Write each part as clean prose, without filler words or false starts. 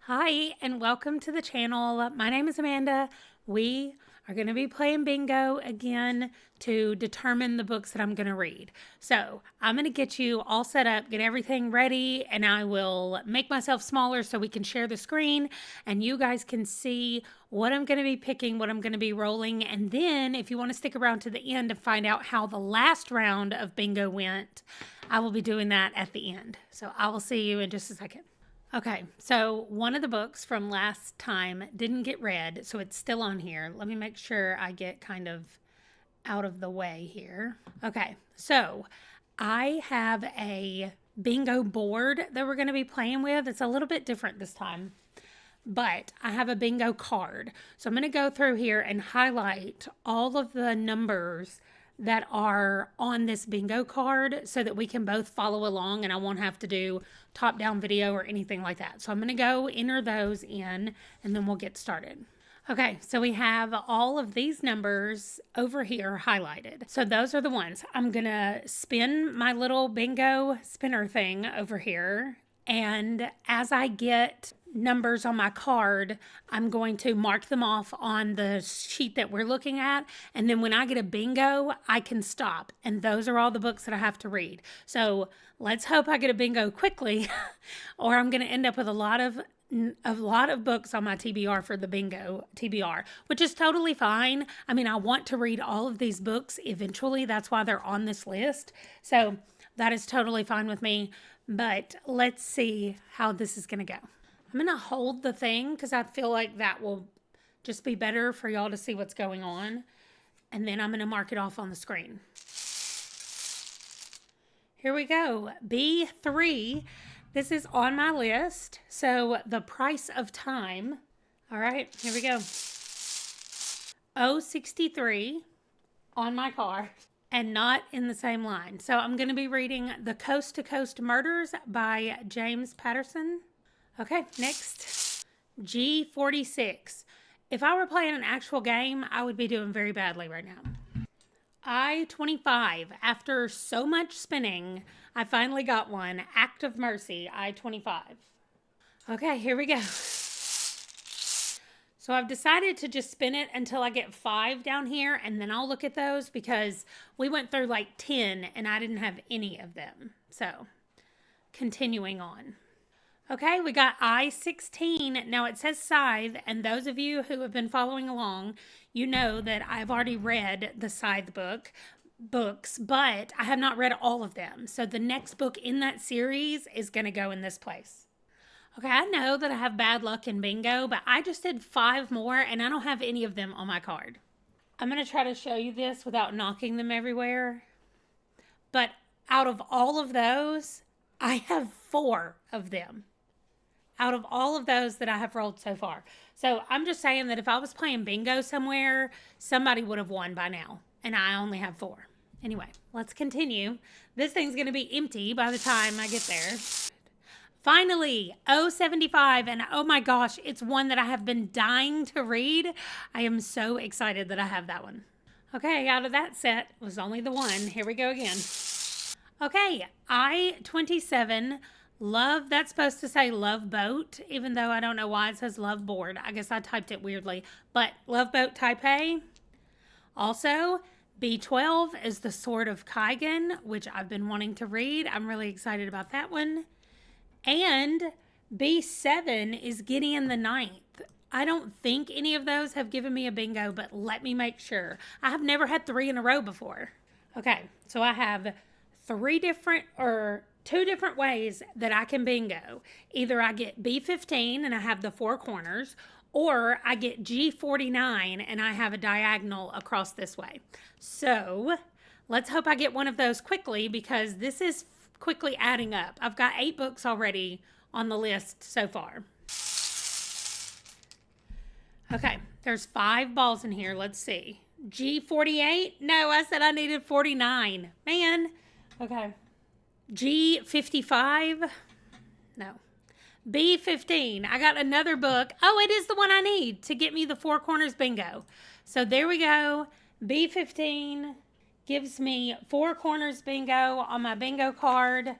Hi, and welcome to the channel. My name is Amanda. We are going to be playing bingo again to determine the books that I'm going to read. So I'm going to get you all set up, get everything ready, and I will make myself smaller so we can share the screen and you guys can see what I'm going to be picking, what I'm going to be rolling. And then if you want to stick around to the end to find out how the last round of bingo went, I will be doing that at the end. So I will see you in just a second. Okay, so one of the books from last time didn't get read, so it's still on here. Let me make sure I get kind of out of the way here. Okay, so I have a bingo board that we're going to be playing with. It's a little bit different this time, but I have a bingo card. So I'm going to go through here and highlight all of the numbers that are on this bingo card so that we can both follow along and I won't have to do top-down video or anything like that. So I'm going to go enter those in and then we'll get started. Okay, so we have all of these numbers over here highlighted. So those are the ones. I'm going to spin my little bingo spinner thing over here, and as I get numbers on my card, I'm going to mark them off on the sheet that we're looking at, and then when I get a bingo, I can stop, and those are all the books that I have to read. So let's hope I get a bingo quickly or I'm going to end up with a lot of books on my TBR for the bingo TBR, which is totally fine. I mean, I want to read all of these books eventually. That's why they're on this list. So that is totally fine with me. But let's see how this is going to go. I'm going to hold the thing because I feel like that will just be better for y'all to see what's going on. And then I'm going to mark it off on the screen. Here we go. B3. This is on my list. So the price of time. All right, here we go. 063 on my card and not in the same line. So I'm going to be reading The Coast to Coast Murders by James Patterson. Okay, next. G46. If I were playing an actual game, I would be doing very badly right now. I-25. After so much spinning, I finally got one. Act of Mercy, I-25. Okay, here we go. So I've decided to just spin it until I get 5 down here, and then I'll look at those because we went through like 10 and I didn't have any of them. So continuing on. Okay, we got I-16. Now it says Scythe, and those of you who have been following along, you know that I've already read the Scythe books, but I have not read all of them. So the next book in that series is going to go in this place. Okay, I know that I have bad luck in bingo, but I just did 5 more, and I don't have any of them on my card. I'm going to try to show you this without knocking them everywhere. But out of all of those, I have 4 of them. Out of all of those that I have rolled so far. So I'm just saying that if I was playing bingo somewhere, somebody would have won by now. And I only have 4. Anyway, let's continue. This thing's going to be empty by the time I get there. Finally, 075. And oh my gosh, it's one that I have been dying to read. I am so excited that I have that one. Okay, out of that set was only the one. Here we go again. Okay, I-27. Love, that's supposed to say Love Boat, even though I don't know why it says Love Board. I guess I typed it weirdly. But Love Boat Taipei. Also, B12 is The Sword of Kaigan, which I've been wanting to read. I'm really excited about that one. And B7 is Gideon the Ninth. I don't think any of those have given me a bingo, but let me make sure. I have never had 3 in a row before. Okay, so I have 2 different ways that I can bingo. Either I get B15 and I have the 4 corners, or I get G49 and I have a diagonal across this way. So let's hope I get one of those quickly because this is quickly adding up. I've got 8 books already on the list so far. Okay, there's 5 balls in here. Let's see. G48? No, I said I needed 49. Man. Okay. G55? No. B15. I got another book. Oh, it is the one I need to get me the 4 corners bingo. So there we go. B15 gives me 4 corners bingo on my bingo card.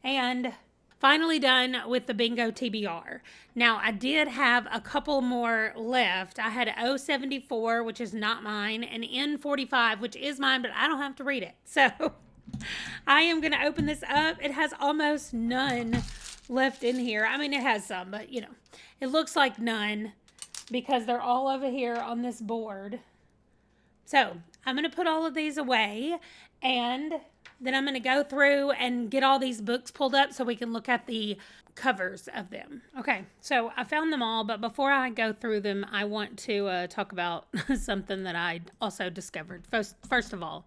And finally done with the bingo TBR. Now, I did have a couple more left. I had O74, which is not mine, and N45, which is mine, but I don't have to read it. So I am going to open this up. It has almost none left in here. I mean, it has some, but you know, it looks like none because they're all over here on this board. So I'm going to put all of these away, and then I'm going to go through and get all these books pulled up so we can look at the covers of them. Okay, so I found them all, but before I go through them, I want to talk about something that I also discovered. First of all,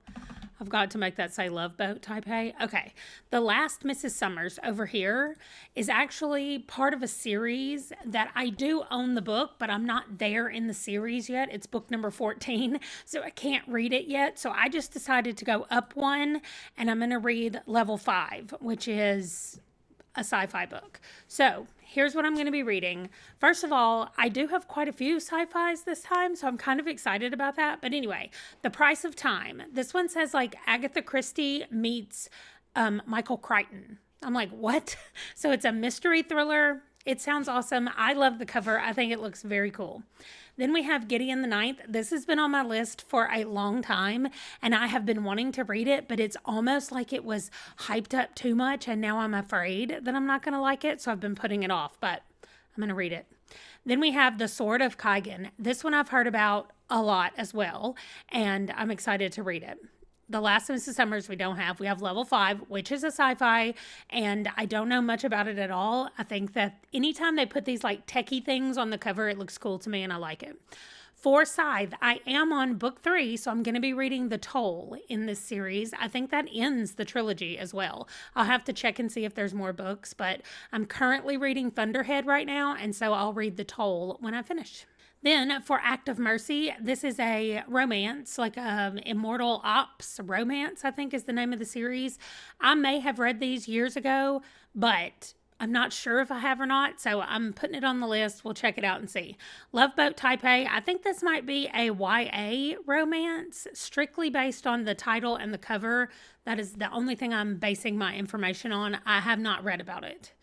I've got to make that say Love Boat Taipei. Okay, The Last Mrs. Summers over here is actually part of a series that I do own the book, but I'm not there in the series yet. It's book number 14, so I can't read it yet. So I just decided to go up one, and I'm going to read level 5, which is a sci-fi book. So here's what I'm going to be reading. First of all, I do have quite a few sci-fis this time, so I'm kind of excited about that. But anyway, The Price of Time. This one says like Agatha Christie meets Michael Crichton. I'm like, what? So it's a mystery thriller. It sounds awesome. I love the cover. I think it looks very cool. Then we have Gideon the Ninth. This has been on my list for a long time, and I have been wanting to read it, but it's almost like it was hyped up too much, and now I'm afraid that I'm not going to like it, so I've been putting it off, but I'm going to read it. Then we have The Sword of Kaigen. This one I've heard about a lot as well, and I'm excited to read it. The Last of Mrs. Summers we don't have. We have level 5, which is a sci-fi, and I don't know much about it at all. I think that anytime they put these like techie things on the cover, it looks cool to me and I like it. For Scythe, I am on book 3, so I'm going to be reading The Toll in this series. I think that ends the trilogy as well. I'll have to check and see if there's more books, but I'm currently reading Thunderhead right now, and so I'll read The Toll when I finish. Then for Act of Mercy, this is a romance, like Immortal Ops romance, I think is the name of the series. I may have read these years ago, but I'm not sure if I have or not, so I'm putting it on the list. We'll check it out and see. Love Boat Taipei, I think this might be a YA romance, strictly based on the title and the cover. That is the only thing I'm basing my information on. I have not read about it.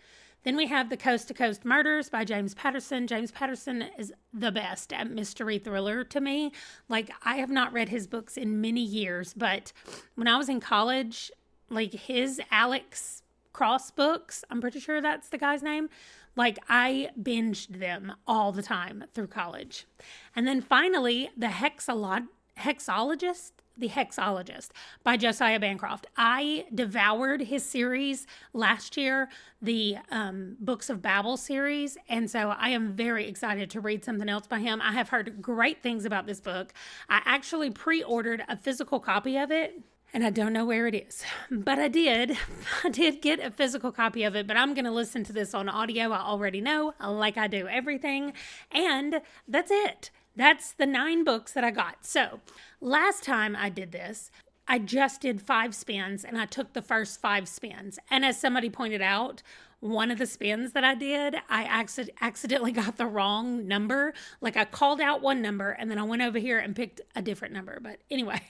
Then we have The Coast to Coast Murders by James Patterson. James Patterson is the best at mystery thriller to me. Like, I have not read his books in many years, but when I was in college, like his Alex Cross books, I'm pretty sure that's the guy's name, like I binged them all the time through college. And then finally, The Hexologist by Josiah Bancroft. I devoured his series last year, the Books of Babel series, and so I am very excited to read something else by him. I have heard great things about this book. I actually pre-ordered a physical copy of it, and I don't know where it is, but I did get a physical copy of it, but I'm going to listen to this on audio. I already know, like I do everything, and that's it. That's the 9 books that I got. So last time I did this, I just did 5 spins, and I took the first 5 spins. And as somebody pointed out, one of the spins that I did, I accidentally got the wrong number. Like I called out one number, and then I went over here and picked a different number. But anyway,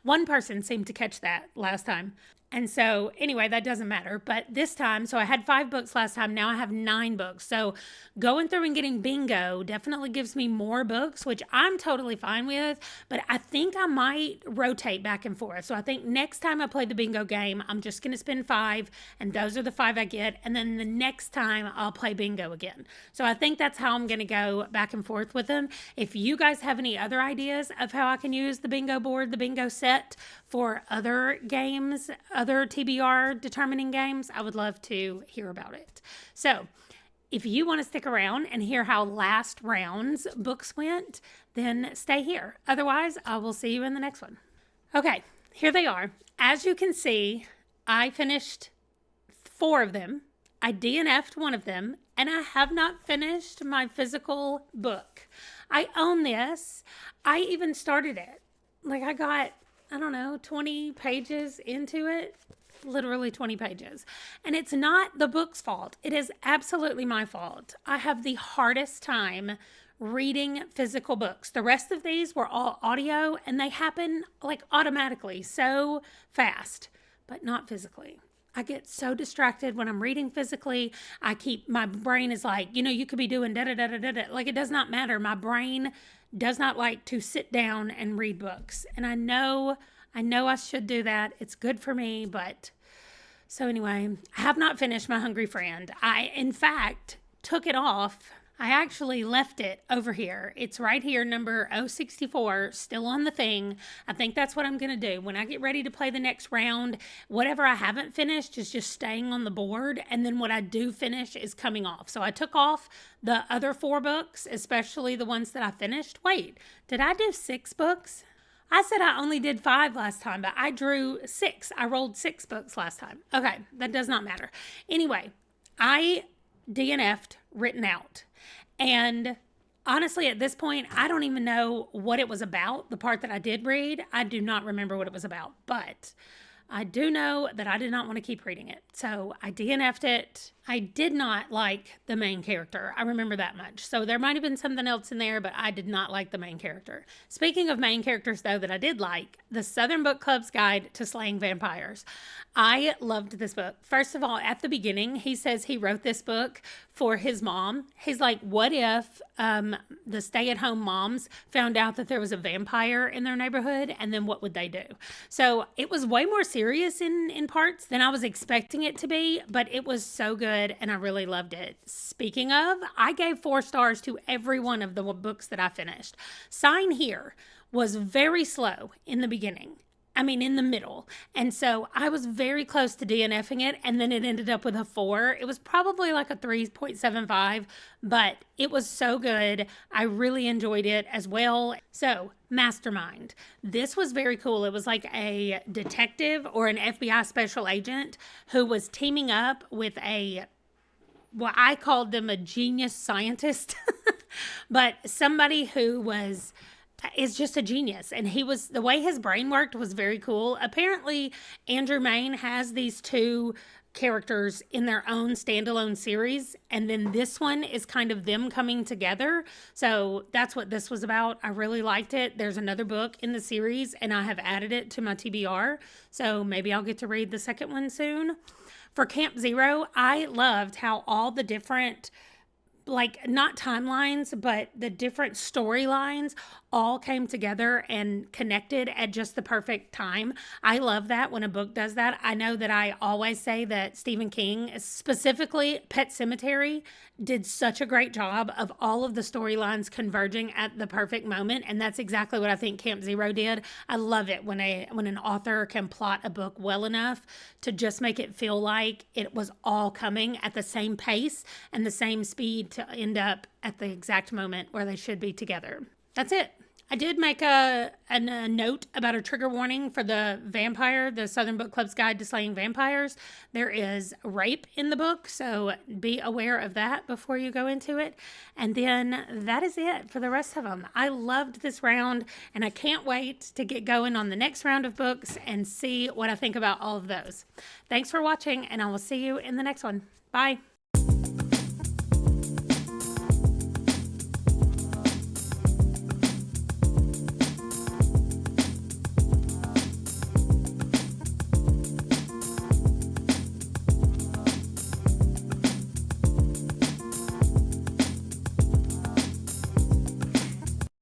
one person seemed to catch that last time. And so anyway, that doesn't matter. But this time, so I had 5 books last time. Now I have 9 books. So going through and getting bingo definitely gives me more books, which I'm totally fine with. But I think I might rotate back and forth. So I think next time I play the bingo game, I'm just going to spend 5. And those are the 5 I get. And then the next time I'll play bingo again. So I think that's how I'm going to go back and forth with them. If you guys have any other ideas of how I can use the bingo board, the bingo set for other games, other TBR determining games, I would love to hear about it. So if you want to stick around and hear how last round's books went, then stay here. Otherwise, I will see you in the next one. Okay, here they are. As you can see, I finished 4 of them. I DNF'd one of them, and I have not finished my physical book. I own this. I even started it. Like I got, I don't know, 20 pages into it. Literally 20 pages. And it's not the book's fault. It is absolutely my fault. I have the hardest time reading physical books. The rest of these were all audio, and they happen like automatically, so fast, but not physically. I get so distracted when I'm reading physically. My brain is like, you could be doing da da da da da da. Like, it does not matter. My brain does not like to sit down and read books. And I know I should do that. It's good for me, but so anyway, I have not finished My Hungry Friend. I, in fact, took it off. I actually left it over here. It's right here, number 064, still on the thing. I think that's what I'm going to do. When I get ready to play the next round, whatever I haven't finished is just staying on the board. And then what I do finish is coming off. So I took off the other 4 books, especially the ones that I finished. Wait, did I do 6 books? I said I only did 5 last time, but I drew 6. I rolled 6 books last time. Okay, that does not matter. Anyway, I DNF'd Written Out. And honestly, at this point, I don't even know what it was about. The part that I did read, I do not remember what it was about. But I do know that I did not want to keep reading it. So I DNF'd it. I did not like the main character. I remember that much. So there might have been something else in there, but I did not like the main character. Speaking of main characters, though, that I did like, the Southern Book Club's Guide to Slaying Vampires. I loved this book. First of all, at the beginning, he says he wrote this book for his mom. He's like, what if the stay-at-home moms found out that there was a vampire in their neighborhood, and then what would they do? So it was way more serious in parts than I was expecting it to be, but it was so good, and I really loved it. Speaking of, I gave 4 stars to every one of the books that I finished. Sign Here was very slow in the beginning. I mean, in the middle. And so I was very close to DNFing it, and then it ended up with a 4. It was probably like a 3.75, but it was so good. I really enjoyed it as well. So, Mastermind. This was very cool. It was like a detective or an FBI special agent who was teaming up with well, I called them a genius scientist, but somebody who is just a genius. And the way his brain worked was very cool. Apparently, Andrew Mayne has these 2 characters in their own standalone series, and then this one is kind of them coming together. So that's what this was about. I really liked it. There's another book in the series, and I have added it to my TBR, so maybe I'll get to read the second one soon. For Camp Zero, I loved how all the different, like, not timelines, but the different storylines all came together and connected at just the perfect time. I love that when a book does that. I know that I always say that Stephen King, specifically Pet Sematary, did such a great job of all of the storylines converging at the perfect moment, and that's exactly what I think Camp Zero did. I love it when an author can plot a book well enough to just make it feel like it was all coming at the same pace and the same speed to end up at the exact moment where they should be together. That's it. I did make a note about a trigger warning for the Southern Book Club's Guide to Slaying Vampires. There is rape in the book, so be aware of that before you go into it. And then that is it for the rest of them. I loved this round, and I can't wait to get going on the next round of books and see what I think about all of those. Thanks for watching, and I will see you in the next one. Bye.